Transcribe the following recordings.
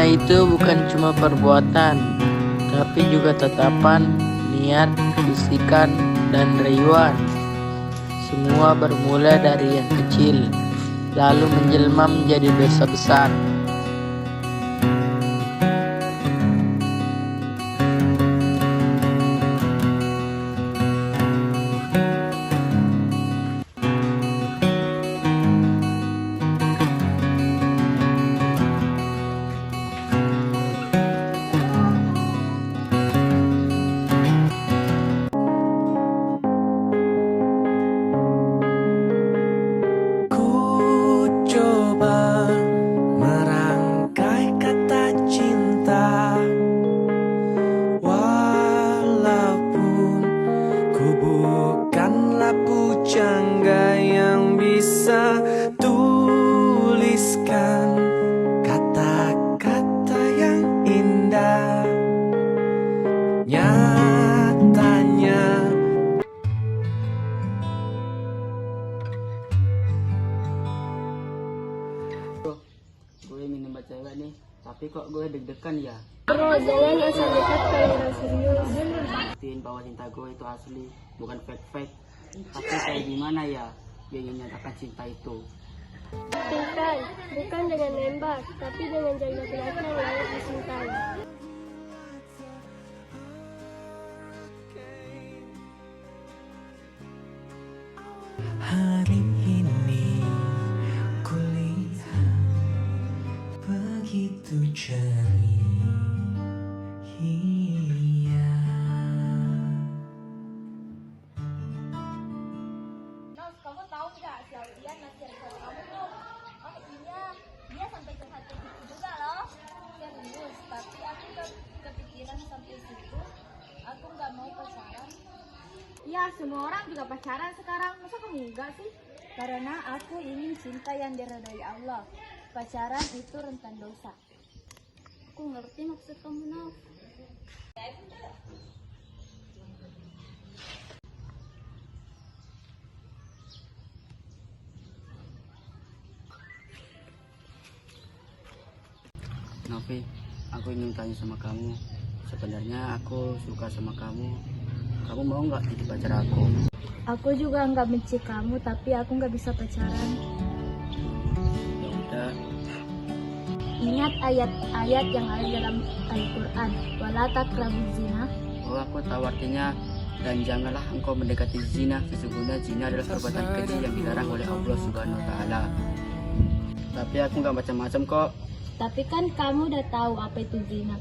Zina itu bukan cuma perbuatan, tapi juga tatapan, niat, bisikan, dan rayuan. Semua bermula dari yang kecil, lalu menjelma menjadi dosa besar. Pujangga yang bisa tuliskan kata-kata yang indah. Nyatanya gue ingin nembak cewek nih, tapi kok gue deg-degan ya. Bro, jangan asal dekat kalau gak serius. Buktiin bahwa cinta gue itu asli, bukan fake-fake. Tapi kayak gimana ya gue ingin nyatakan cinta itu? Buktikan, bukan dengan nembak, tapi dengan jadi laki-laki yang layak dicintai. hari ini kulihat begitu ceria. Kamu tahu nggak si Alfian masih ada sama kamu tuh? Oh iya, dia sampai curhat kayak gitu juga loh. Serius, tapi aku udah kepikiran sampai situ. Aku nggak mau pacaran. Ya, semua orang juga pacaran sekarang. Masa kamu enggak sih? Karena aku ingin cinta yang diridhoi Allah. Pacaran itu rentan dosa. Aku ngerti maksud kamu, Nov. Novi, aku ingin tanya sama kamu. Sebenarnya aku suka sama kamu. Kamu mau nggak jadi pacar aku? Aku juga nggak benci kamu, tapi aku nggak bisa pacaran. Ya udah. Ingat ayat-ayat yang ada dalam Al-Quran. Wala taqrabuz zina. Oh, aku tahu artinya. Dan janganlah engkau mendekati zina. Sesungguhnya zina adalah perbuatan keji yang dilarang oleh Allah Subhanahu Wa Taala. Tapi aku nggak macam-macam kok. Tapi kan kamu udah tahu apa itu zina.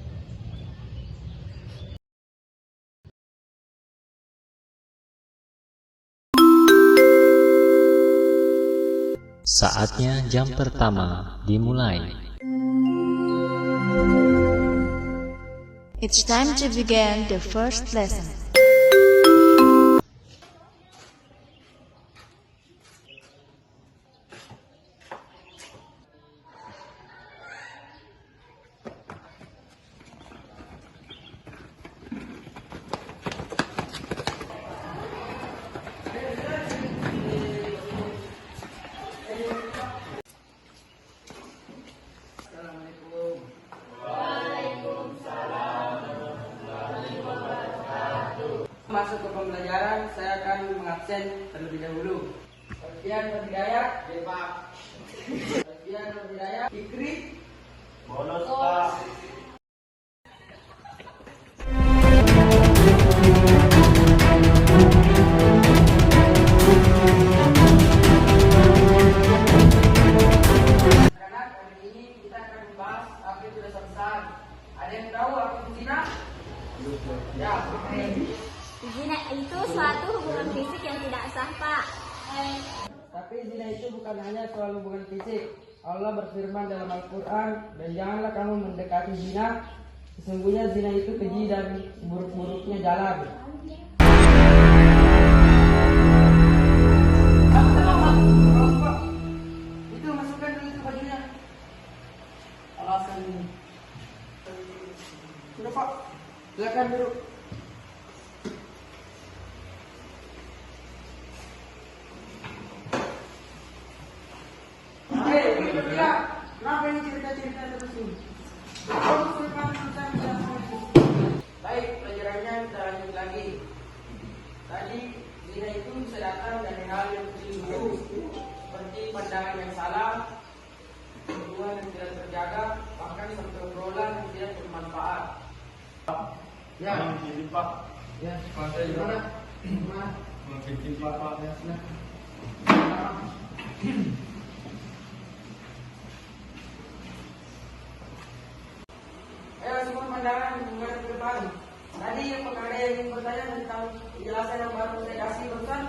Saatnya jam pertama dimulai. It's time to begin the first lesson. Masuk ke pembelajaran, saya akan mengabsen terlebih dahulu. Alfian Nurdhidayat, Pak. Alfian Nurdhidayat, Fikri. Bolos, Pak. Anak-anak, hari ini kita akan membahas apa itu dosa besar. Ada yang tahu apa itu zina? Ya, Zina itu suatu hubungan fisik yang tidak sah, Pak. tapi zina itu bukan hanya soal hubungan fisik. Allah berfirman dalam Al-Quran, dan janganlah kamu mendekati zina. Sesungguhnya zina itu keji dan buruk-buruknya jalan. Itu masukkan dulu itu bajunya. Alasan ini. Sudah Pak, silakan duduk. Kenapa ini cerita-cerita terus ini? Tadi zina itu bisa datang dari hal yang kecil dulu, seperti pandangan yang salah, hubungan yang tidak terjaga, bahkan sampai obrolan yang tidak bermanfaat. Ya, Pak. Ya, gimana? Gimana? Bikin Pak ya. Ayo semua pandangan menghadap ke depan. Tadi yang ada yang ingin bertanya tentang penjelasan yang baru saya kasih barusan.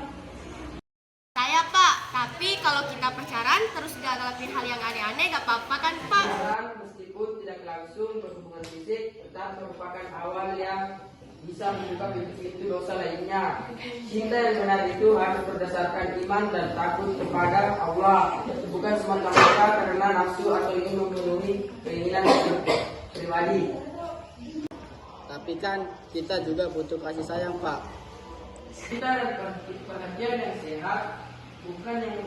Saya Pak, tapi kalau kita pacaran terus gak ngelakuin hal yang aneh-aneh gak apa-apa kan Pak? Pacaran meskipun tidak langsung berhubungan fisik, tetap merupakan awal yang bisa membuka pintu-pintu dosa lainnya. Cinta yang benar itu harus berdasarkan iman dan takut kepada Allah, bukan semata-mata karena nafsu atau ingin memenuhi keinginan pribadi. Tapi kan kita juga butuh kasih sayang, Pak. Kita dan pengertian yang sehat bukan yang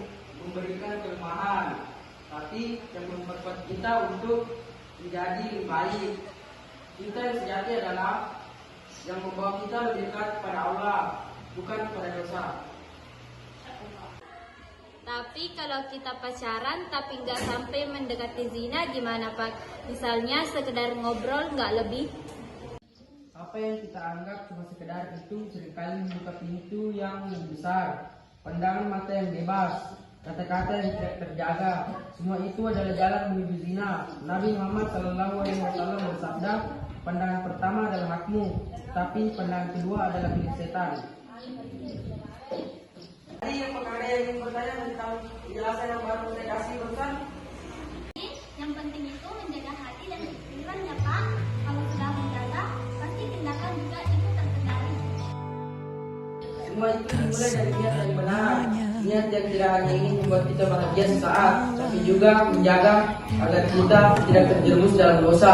memberikan kelemahan, tapi yang memperkuat kita untuk menjadi lebih baik. Cinta yang sejati adalah yang membawa kita lebih dekat kepada Allah, bukan kepada dosa. Tapi kalau kita pacaran tapi nggak sampai mendekati zina gimana Pak? Misalnya sekedar ngobrol nggak lebih. Apa yang kita anggap cuma sekedar itu seringkali membuka pintu yang lebih besar. Pandangan mata yang bebas, kata-kata yang tidak terjaga, semua itu adalah jalan menuju zina. Nabi Muhammad SAW bersabda, pandangan pertama adalah hakmu, tapi pandangan kedua adalah milik setan. Tadi yang ada yang ingin bertanya tentang penjelasan yang baru saya kasih barusan. Yang penting itu menjaga hati dan pikiran ya Pak. Kalau sudah menjaga, pasti tindakan juga itu terkendali. Semua itu dimulai dari niat yang benar, niat yang tidak hanya ingin membuat kita bahagia sesaat, tapi juga menjaga agar kita tidak terjerumus dalam dosa.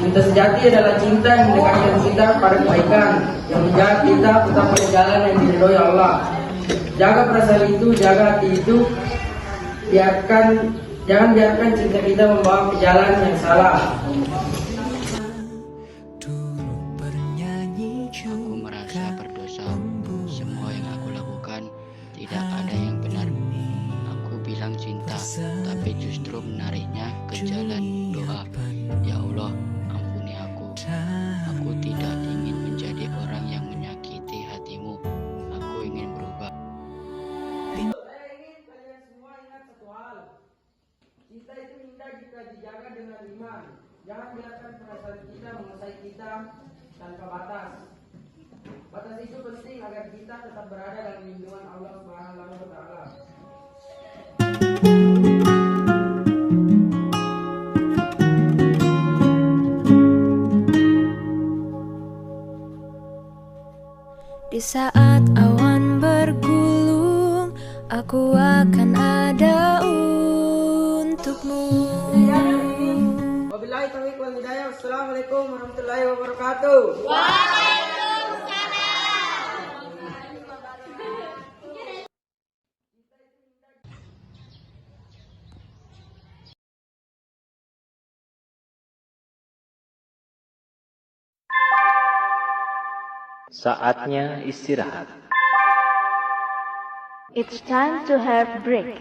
Cinta sejati adalah cinta yang mendekatkan kita pada kebaikan, yang menjaga kita tetap pada jalan yang diridhoi Allah. Jaga perasaan itu, jaga hati itu, jangan biarkan cinta kita membawa ke jalan yang salah. Aku merasa berdosa. Semua yang aku lakukan tidak ada yang benar. Aku bilang cinta, tapi justru menariknya ke jalan doa. Ya Allah, ampuni aku. Aku tidak ingin menjadi orang yang menyakiti hatimu. Aku ingin berubah. Saya ingin kalian semua ingat satu hal. Cinta itu indah jika dijaga dengan iman. Jangan biarkan perasaan kita menguasai kita tanpa batas. Batas itu penting agar kita tetap berada dalam lindungan Allah Subhanahu wa Ta'ala. Di saat awan bergulung, aku akan ada untukmu. Wabillahi taufiq wal hidayah. Wassalamualaikum warahmatullahi wabarakatuh. Saatnya istirahat. It's time to have break.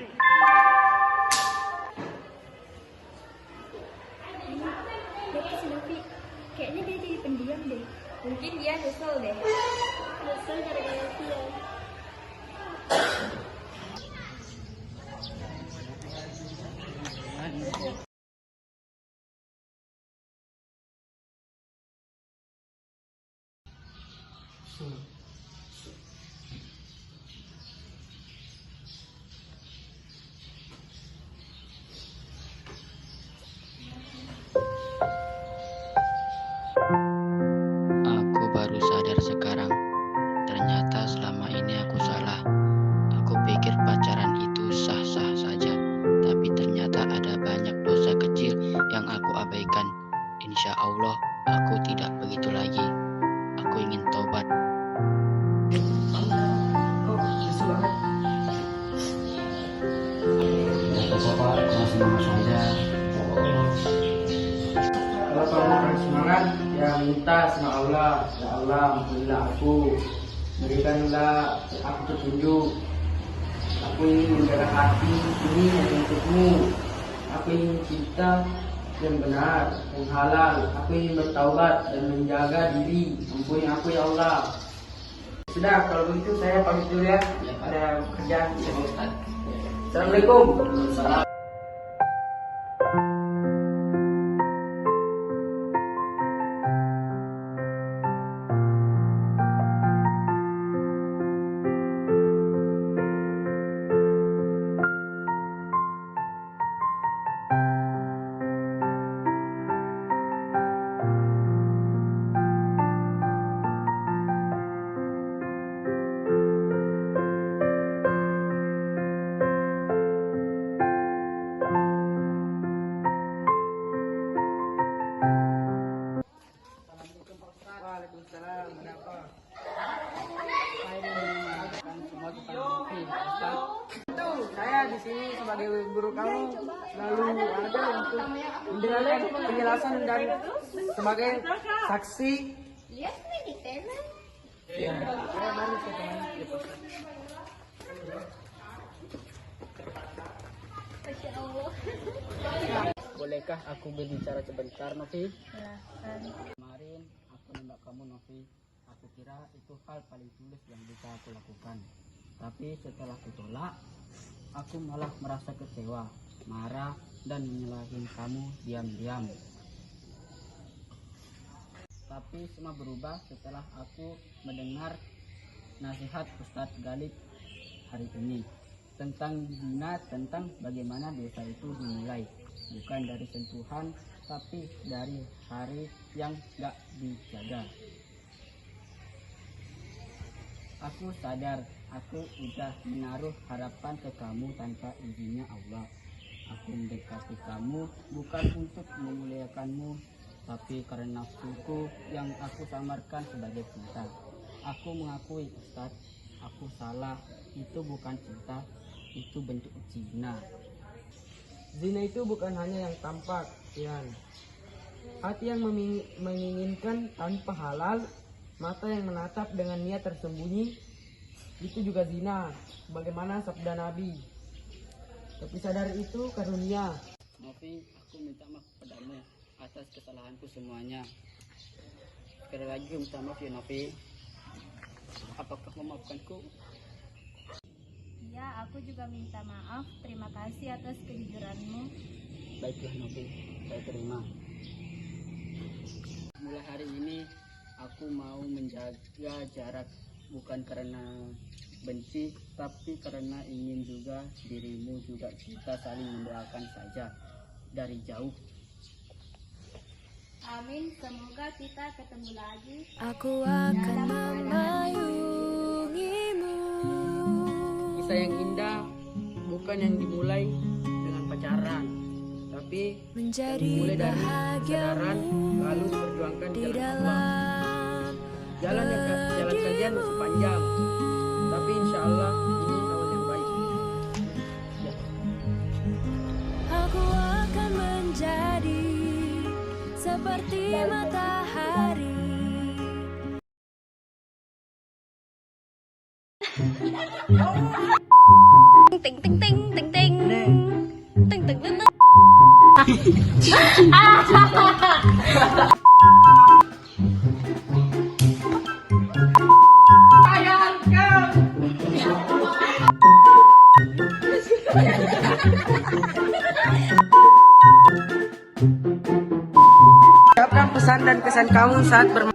Kayaknya dia jadi pendiam deh. Mungkin dia nyesel deh. Nyesel gara-gara dia. Aku baru sadar sekarang. Ternyata selama ini aku salah. Aku pikir pacaran itu sah-sah saja. Tapi ternyata ada banyak dosa kecil yang aku abaikan. Insya Allah, aku tidak begitu lagi. Aku ingin tobat. Kok lesu banget? Bapak, semangat saja. Kalau kamu kurang semangat, ya Ya minta sama Allah, ya Allah ampunilah aku, berikanlah aku petunjuk. Aku ingin menjaga hati ini hanya untukmu. Aku ingin cinta yang benar, yang halal. Aku ingin bertaubat dan menjaga diri. Ampuni aku ya Allah. Sudah, kalau begitu saya pamit dulu ya. Ada kerjaan. Assalamualaikum. Waalaikumsalam. Waalaikumsalam. Ada apa? Saya menanyakan semua tentang Novi. Itu saya di sini sebagai guru kamu selalu ada untuk mendengarkan penjelasan dan sebagai saksi. Ya, saya baru setelah itu. Bolehkah aku berbicara sebentar, Novi? Kemarin aku nembak kamu, Novi. Aku kira itu hal paling tulus yang bisa aku lakukan. Tapi setelah kutolak, aku malah merasa kecewa, marah, dan menyalahin kamu diam-diam. Tapi semua berubah setelah aku mendengar nasihat Ustadz Galib hari ini tentang zina, tentang bagaimana dosa itu dimulai. Bukan dari sentuhan, tapi dari hari yang gak dijaga. Aku sadar, aku udah menaruh harapan ke kamu tanpa izinnya Allah. Aku mendekati kamu bukan untuk memuliakanmu, tapi karena nafsuku yang aku samarkan sebagai cinta. Aku mengakui, Ustaz, aku salah. Itu bukan cinta, itu bentuk zina. Zina itu bukan hanya yang tampak, Ian. Hati yang menginginkan tanpa halal, mata yang menatap dengan niat tersembunyi, itu juga zina, bagaimana sabda Nabi. Tapi sadar itu karunia. Novi, aku minta maaf padamu atas kesalahanku semuanya. Sekali lagi minta maaf ya, Novi. Apakah memaafkanku? Ya, aku juga minta maaf. Terima kasih atas kejujuranmu. Baiklah, Novi, saya terima. Mulai hari ini aku mau menjaga jarak, bukan karena benci, tapi karena ingin juga dirimu juga kita saling mendoakan saja dari jauh. Amin, semoga kita ketemu lagi. Aku akan memayungimu. Kisah yang indah bukan yang dimulai dengan pacaran, tapi Menjadi dimulai dari bahagiamu kesadaran lalu diperjuangkan di di jalan Allah. dalam Jalan kajian masih panjang, tapi insya Allah ini awal yang baik. Ya. Aku akan menjadi seperti matahari. Ting ting ting ting ting. Ting ting ting. Ucapkan pesan dan kesan kamu saat bermain.